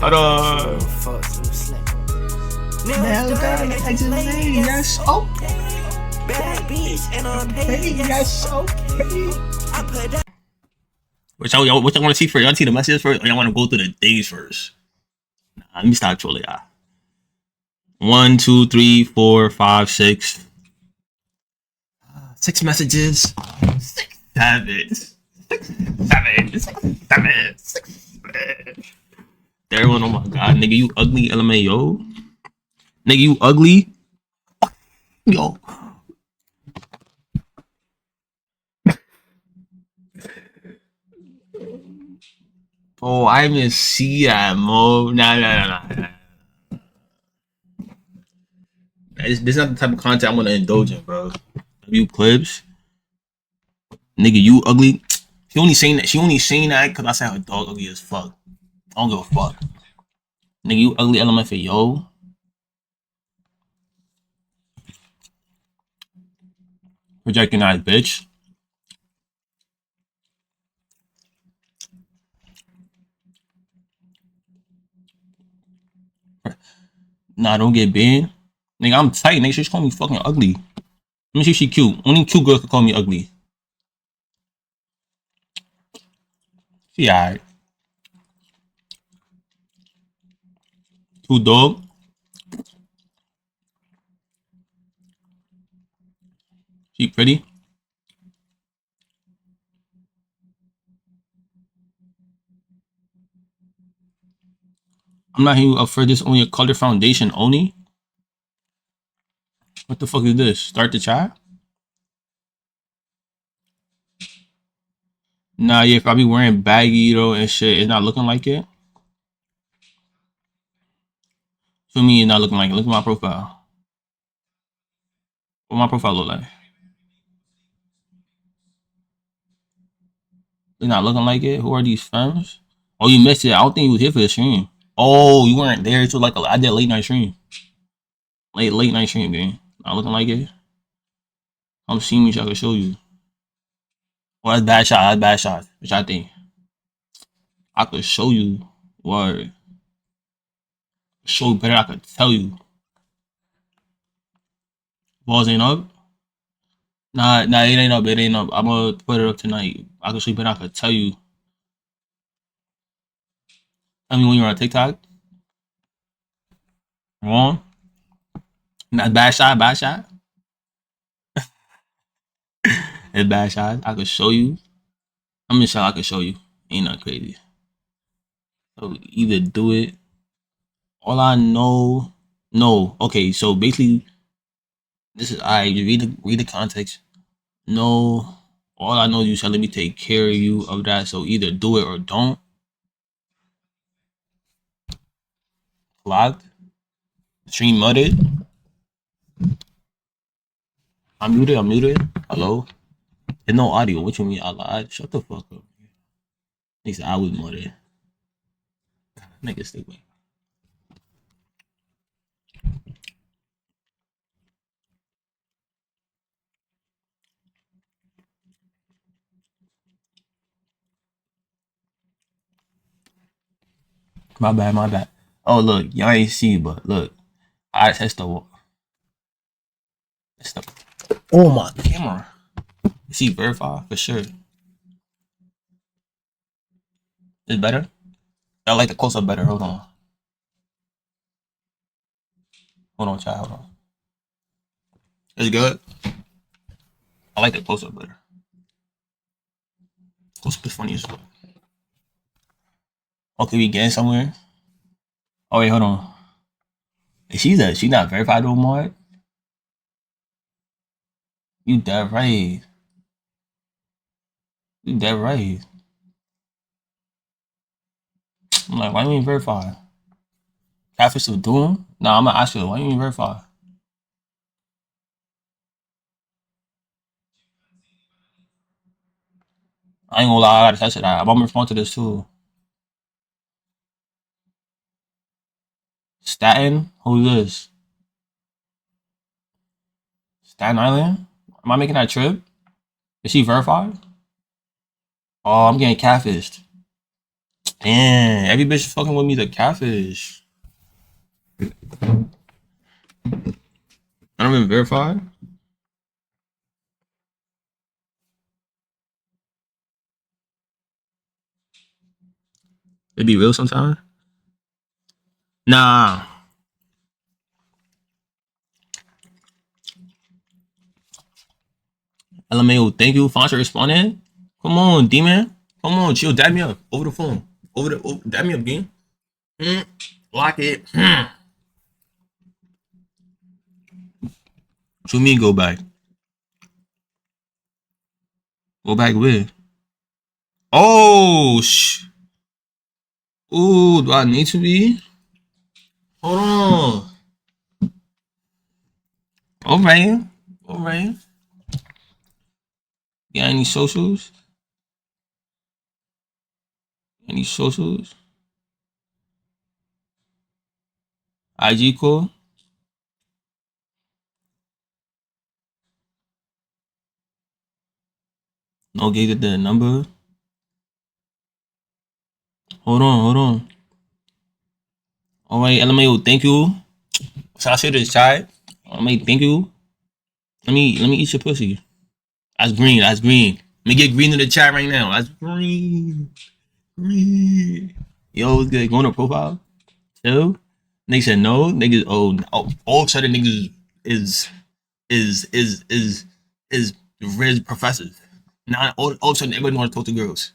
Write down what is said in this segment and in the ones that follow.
Hold on. Now that I just made yes, okay. Yes, okay. What y'all want to see first? Y'all see the messages first, or y'all want to go through the days first? Nah, let me stop trolling y'all. 1, 2, 3, 4, 5, 6. 6 messages. 6, 7. 6, 7. 6, 7. 6, 7. Third one, oh my god, nigga, you ugly, LMAO. Nigga, you ugly. Yo. Oh, I didn't see that, Mo. Nah. This is not the type of content I'm gonna indulge in, bro. You clips. Nigga, you ugly. She only saying that because I said her dog ugly as fuck. I don't give a fuck. Nigga, you ugly LMFAO. Projecting eyes, bitch. Nah, don't get banned. Nigga, I'm tight. Nigga, she call me fucking ugly. Let me see if she cute. Only cute girls can call me ugly. She alright. Cute dog. She pretty. I'm not here up for this only a color foundation only. What the fuck is this? Start the chat? Nah, yeah, if I be wearing baggy, though, and shit, it's not looking like it. For me, it's not looking like it. Look at my profile. What my profile look like? It's not looking like it. Who are these femmes? Oh, you missed it. I don't think you was here for the stream. Oh, you weren't there. So like I did a late night stream. Late night stream, gang. Not looking like it. I'm seeing me so I can show you. Well, that's bad shot. That's bad shot. Which I think I could show you. Word. Show you better. I could tell you. Balls ain't up. Nah, it ain't up. It ain't up. I'm gonna put it up tonight. I could show you better. I could tell you. Tell me when you're on TikTok. Wrong. That's bad shot. Bad shot. It's bad shot. I could show you. I'm just sure I could show you. Ain't not crazy. So either do it. All I know. No. Okay. So basically, this is I. You read the context. No. All I know is you said let me take care of you of that. So either do it or don't. Locked. Stream muted. I'm muted. Hello. There's no audio. What you mean I lied? Shut the fuck up. Nigga said I was muted. Nigga stupid. My bad. Oh look, y'all ain't see, but look. I test the oh my camera. See verify for sure. It's better. I like the close up better. Hold on, chat. Hold on. It's good. I like the close up better. Close up is funny as well. Okay, we getting somewhere. Oh wait, hold on. She's not verified no more. You dead right. You dead right. I'm like, why you ain't verify? Catfish still doing? Nah, I'm gonna ask you, why you ain't verify? I ain't gonna lie, I gotta test it out. I'm gonna respond to this too. Staten? Who's this? Staten Island? Am I making that trip? Is she verified? Oh, I'm getting catfished. Damn, every bitch fucking with me the catfish. I don't even verify. It be real sometimes. Nah. LMAO, thank you. Fontra responding. Come on, D-man. Come on, chill. Dab me up. Over the phone. Dab me up, game. Lock it. What you mean go back? Go back where? Oh, Ooh, do I need to be? Hold on. Alright. Alright. Got any socials? Any socials? IG call? No gave the number. Hold on, hold on. Alright, LMAO, thank you. So I say this chat. LMAO, thank you. Let me eat your pussy. That's green. That's green. Let me get green in the chat right now. That's green. Green. Yo, what's good? Going to profile? Chill. Niggas said no. Niggas all of a sudden niggas is is is is is Riz professors. Now all of a sudden everybody want to talk to girls.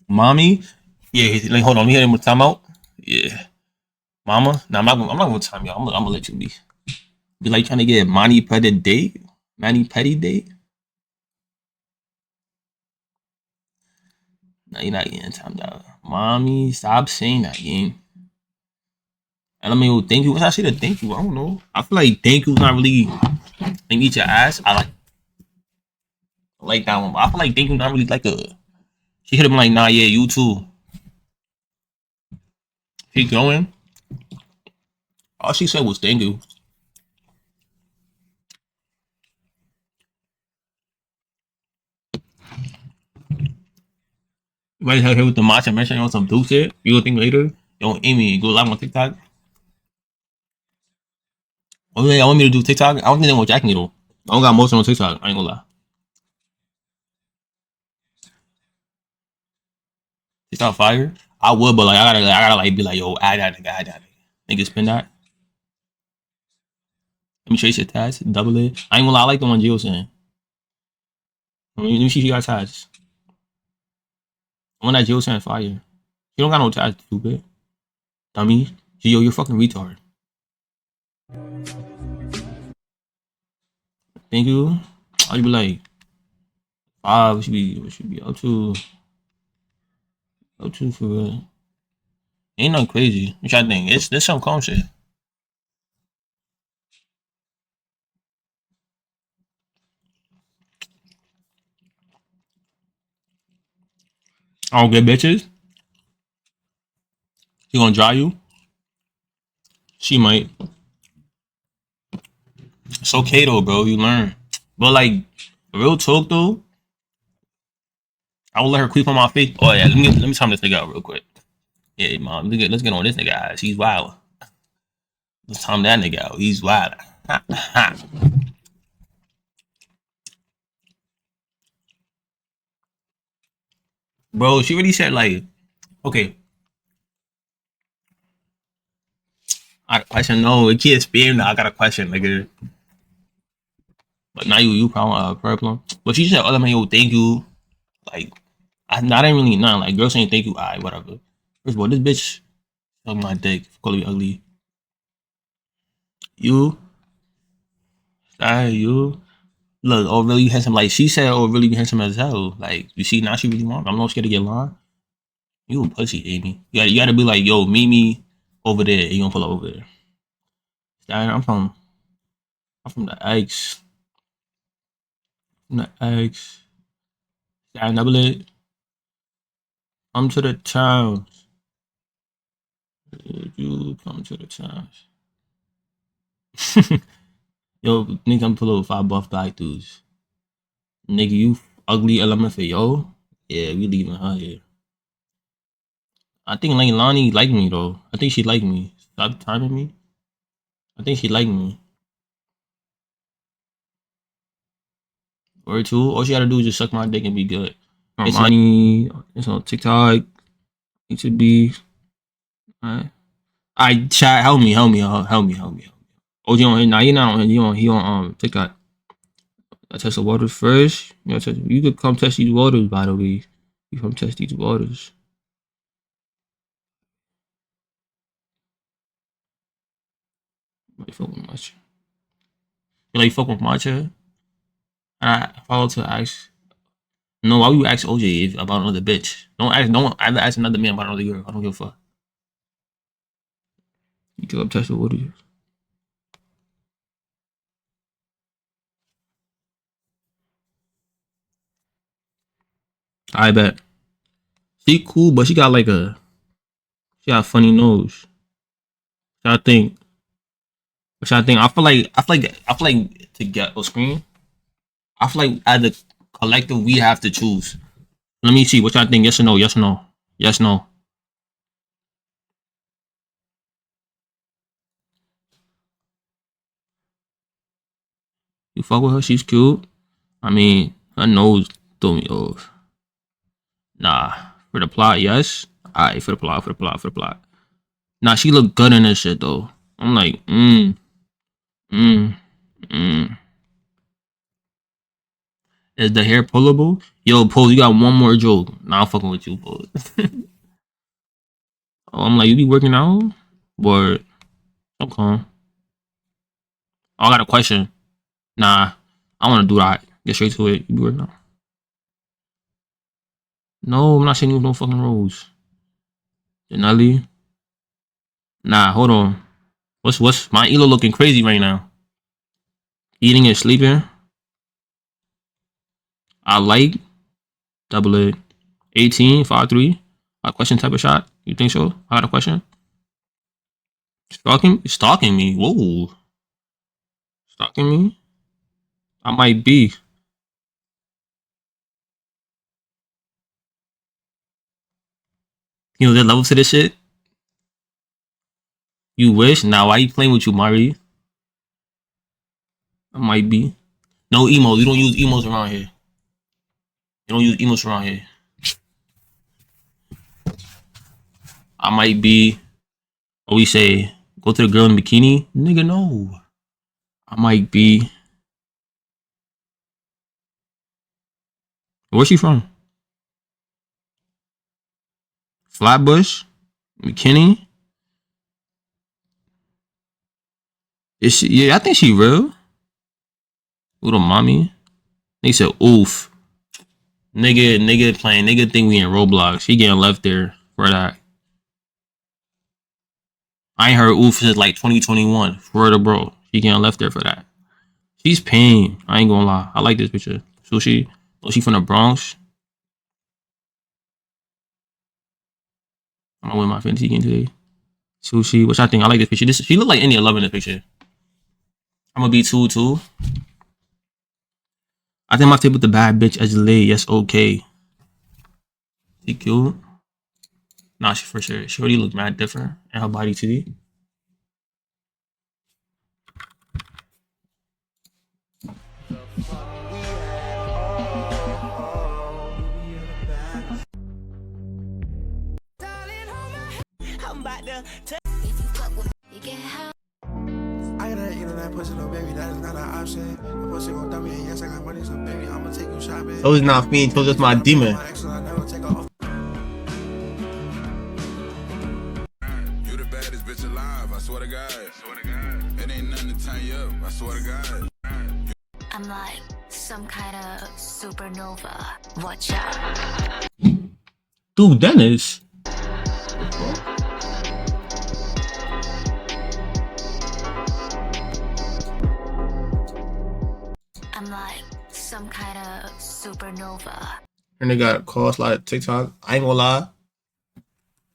Mommy, yeah. Like hold on, let me hear him time out. Yeah, mama. Nah, I'm not gonna time you. I'm gonna let you be. Be like trying to get Monty Petty date, Manny Petty date. No, you're not getting timed out. Mommy, stop saying that, gang. And I mean, thank you. What's I say to thank you? I don't know. I feel like thank you's not really like eat your ass. I like that one. But I feel like thank you not really like a. She hit him like, nah, yeah, you too. Keep going. All she said was thank you. Right here with the matcha mention on some dude shit. You gonna think later? Yo, Amy, go live on TikTok. Oh yeah, I want me to do TikTok. I don't think they want Jack Needle. I don't got motion on TikTok. I ain't gonna lie. TikTok fire. I would, but like I gotta like be like, yo, add that nigga. Nigga spin that. Let me trace your tats. Double it. I ain't gonna lie. I like the one Jill saying. Let me see if you got tats. The one that Jill saying fire. You don't got no tats, stupid. Dummy. Yo, you're fucking retard. Thank you. I'll be like, what should be up to for real. Ain't nothing crazy. Which I think it's this some calm shit. I don't get bitches. She gonna dry you. She might. It's okay though, bro. You learn. But like, real talk though, I will let her creep on my face. Oh yeah, let me time this nigga out real quick. Yeah, mom, let's get on this nigga ass. He's wild. Let's time that nigga out. He's wild. Bro, she really said like, okay. I got a question. No, it can't spam now. I got a question, nigga. But now you problem. But she said, "Oh man, yo, thank you." Like, I didn't really know. Like, girl saying thank you. Alright, whatever. First of all, this bitch suck my dick. Calling me ugly. You, you. Look, oh really handsome. Like she said, oh really handsome as hell. Like you see now she really want. I'm not scared to get line. You a pussy, Amy. You gotta be like, yo, meet me over there. You gonna pull up over there. I'm from the X. From the X. I never let come to the town. You come to the town. Yo, nigga, I'm pull over 5 buff black dudes. Nigga, you ugly element for yo. Yeah, we leaving her here. I think Leilani like me though. I think she like me. Stop timing me. I think she like me. Or two. All she gotta do is just suck my dick and be good. Armani, it's on TikTok. It should be. Alright. I chat. Help me. OG on here. Nah, he not on here. He on TikTok. I test the waters first. You could come test these waters, by the way. You come test these waters. Like fuck with matcha. You like fuck with matcha? And I follow to ask. No, why would you ask OJ if, about another bitch? Don't ask another man about another girl. I don't give a fuck. You can come test the waters. I bet. She cool, but she got she got a funny nose. So I think. Which I think I feel like to get a screen. I feel like as a collective we have to choose. Let me see what y'all think. Yes or no? Yes or no? Yes, no. You fuck with her? She's cute. I mean, her nose threw me off. Nah, for the plot, yes. Alright, for the plot. Nah, she look good in this shit though. I'm like, mm. Is the hair pullable? Yo, Pose, you got one more joke. Nah, I'm fucking with you, Pose. Oh, I'm like, you be working out? Word. I'm calm. Oh, I got a question. Nah, I want to do that. Get straight to it. You be working out? No, I'm not saying you with no fucking rules. Denali? Nah, hold on. What's my elo looking crazy right now? Eating and sleeping? I like double it. 18, 5'3". A question type of shot? You think so? I got a question. Stalking me. Whoa. Stalking me? I might be. You know, there's levels to this shit. You wish? Now, why you playing with you, Mari? I might be. No emos. You don't use emos around here. You don't use emos around here. I might be. What we say? Go to the girl in bikini? Nigga, no. I might be. Where's she from? Flatbush? McKinney? Is she? Yeah, I think she real. Little mommy. They said, oof. Nigga playing. Nigga think we in Roblox. He getting left there for that. I ain't heard oof since like 2021. For the bro. She getting left there for that. She's paying. I ain't gonna lie. I like this picture. Sushi. Oh, she from the Bronx. I'm gonna win my fantasy game today. Sushi. Which I think I like this picture. She look like India loving this picture. I'm gonna be 2-2. I think I'm gonna take with the bad bitch as late. Yes, okay. She cute. Nah, she for sure. She already look mad different. And her body too. I gotta eat on that pussy, little baby. That is not an option. The pussy gon' dump me, and yes, I got money, so baby, I'ma take you shopping. So it's not me. So it's my demon. You the baddest bitch alive, I swear to God. It ain't nothing to tie you up, I swear to God. I'm like some kind of supernova. Watch out. Dude, Dennis. I'm like some kind of supernova. And they got a call slide at TikTok. I ain't gonna lie.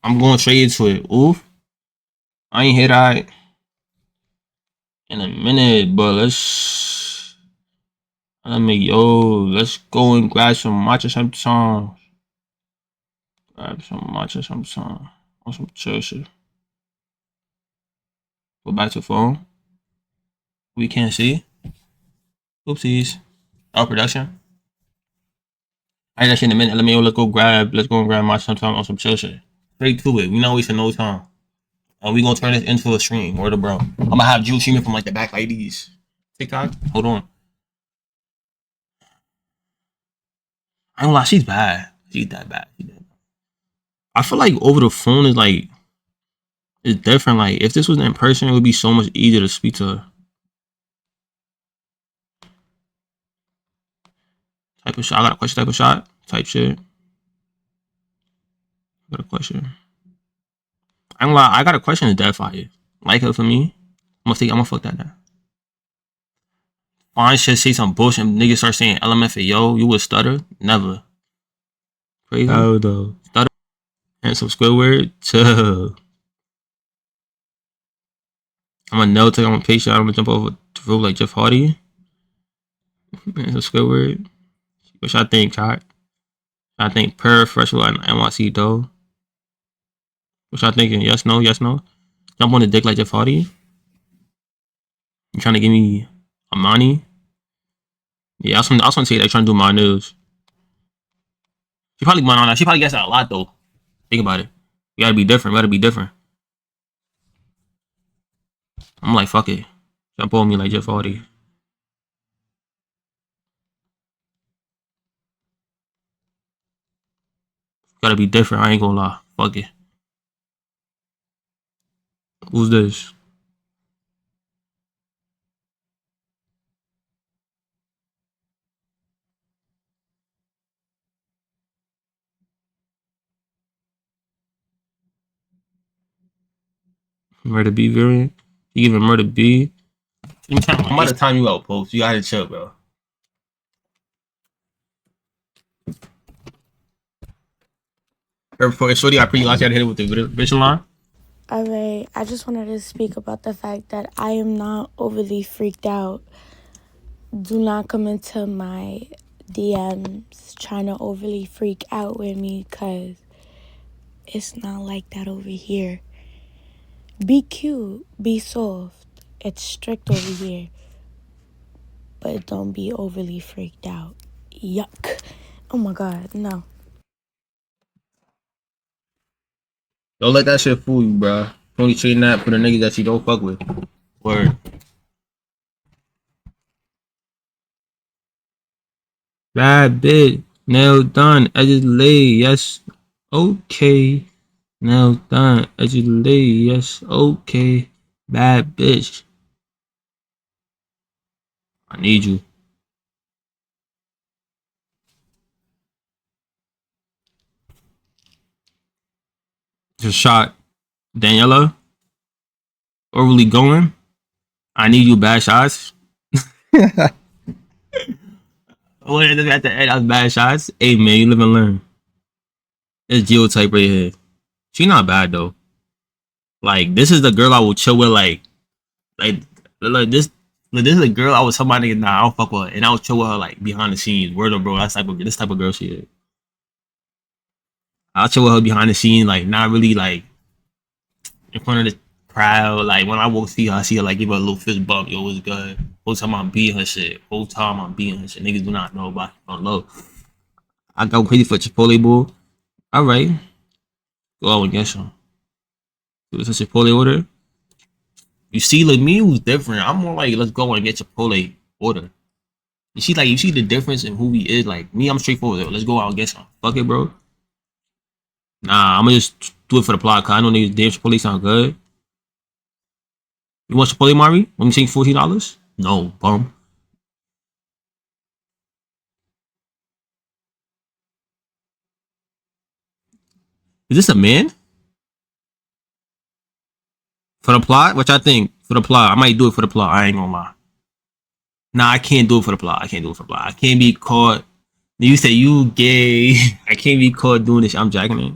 I'm going straight into it. Oof. I ain't hit that in a minute, but let's go and grab some matcha some songs. Grab some matcha, some on some chill shit. Go back to phone. We can't see. Oopsies. Our production. I had that shit in a minute. Let's go and grab matcha sometime on some chill shit. Straight to it. We not wasting no time. And we gonna turn this into a stream. Word of bro. I'm gonna have Jules streaming from like the back like these. TikTok. Hold on. I ain't gonna lie, she's bad. She's that bad. I feel like over the phone is like it's different. Like if this was in person, it would be so much easier to speak to her. Type of shot. I got a question. Type of shot. Type shit. I got a question. I ain't gonna lie. I got a question to death fire. Like her for me. I'm gonna fuck that down. Fine shit. Say some bullshit. Niggas start saying LMF. Yo, you would stutter? Never. Crazy. Oh though. Stutter. And some Squidward. Chill. I'm a no take. I'm a patient. I'm gonna jump over the rope like Jeff Hardy. And some Squidward. What y'all think, Cot? I think per fresh one NYC though. What y'all thinking? Yes, no, yes, no. Jump on the dick like Jeff Hardy. You trying to give me Amani? Yeah, I was gonna say that trying to do my news. She probably went on that. She probably gets that a lot though. Think about it. We gotta be different. We gotta be different. I'm like, fuck it. Jump on me like Jeff Hardy. Gotta be different. I ain't gonna lie. Fuck it. Who's this? Murder B variant? You giving Murder B? I'm about to time you out, Post. You gotta chill, bro. For Shorty, I pretty lost. You gotta hit it with the vision line. Alright, I just wanted to speak about the fact that I am not overly freaked out. Do not come into my DMs trying to overly freak out with me, because it's not like that over here. Be cute, be soft. It's strict over here. But don't be overly freaked out. Yuck. Oh my god, no. Don't let that shit fool you, bro. Only trading that for the niggas that you don't fuck with. Word. Bad bitch. Nail done. Edges lay. Yes. Okay. Nail done. Edges lay. Yes. Okay. Bad bitch. I need you. Just shot. Daniela. Overly going. I need you bad shots. Oh, at the end, that's bad shots. Hey man, you live and learn. It's geotype right here. She not bad though. Like this is the girl I will chill with. Like this. This is a girl I was somebody nah I don't fuck with her, and I would chill with her like behind the scenes. Word up, bro. That's this type of girl she is. I'll chill with her behind the scenes, like not really like in front of the crowd. Like when I walk see her, I see her like give her a little fist bump. Yo, what's good? Whole time I'm beating her shit. Whole time I'm beating her shit. Niggas do not know about on low. I go crazy for Chipotle bull. All right, go out and get some. It's a Chipotle order. You see, like me was different. I'm more like let's go and get Chipotle order. You see, like you see the difference in who he is. Like me, I'm straightforward. Though. Let's go out and get some. Fuck it, bro. Nah, I'm gonna just do it for the plot. Cause I know niggas damn Chipotle sound good. You want Chipotle, Mari? Want me to take $14? No, bum. Is this a man? For the plot? Which I think for the plot. I might do it for the plot. I ain't gonna lie. Nah, I can't do it for the plot. I can't do it for the plot. I can't be caught. You say you gay. I can't be caught doing this. I'm jacking it.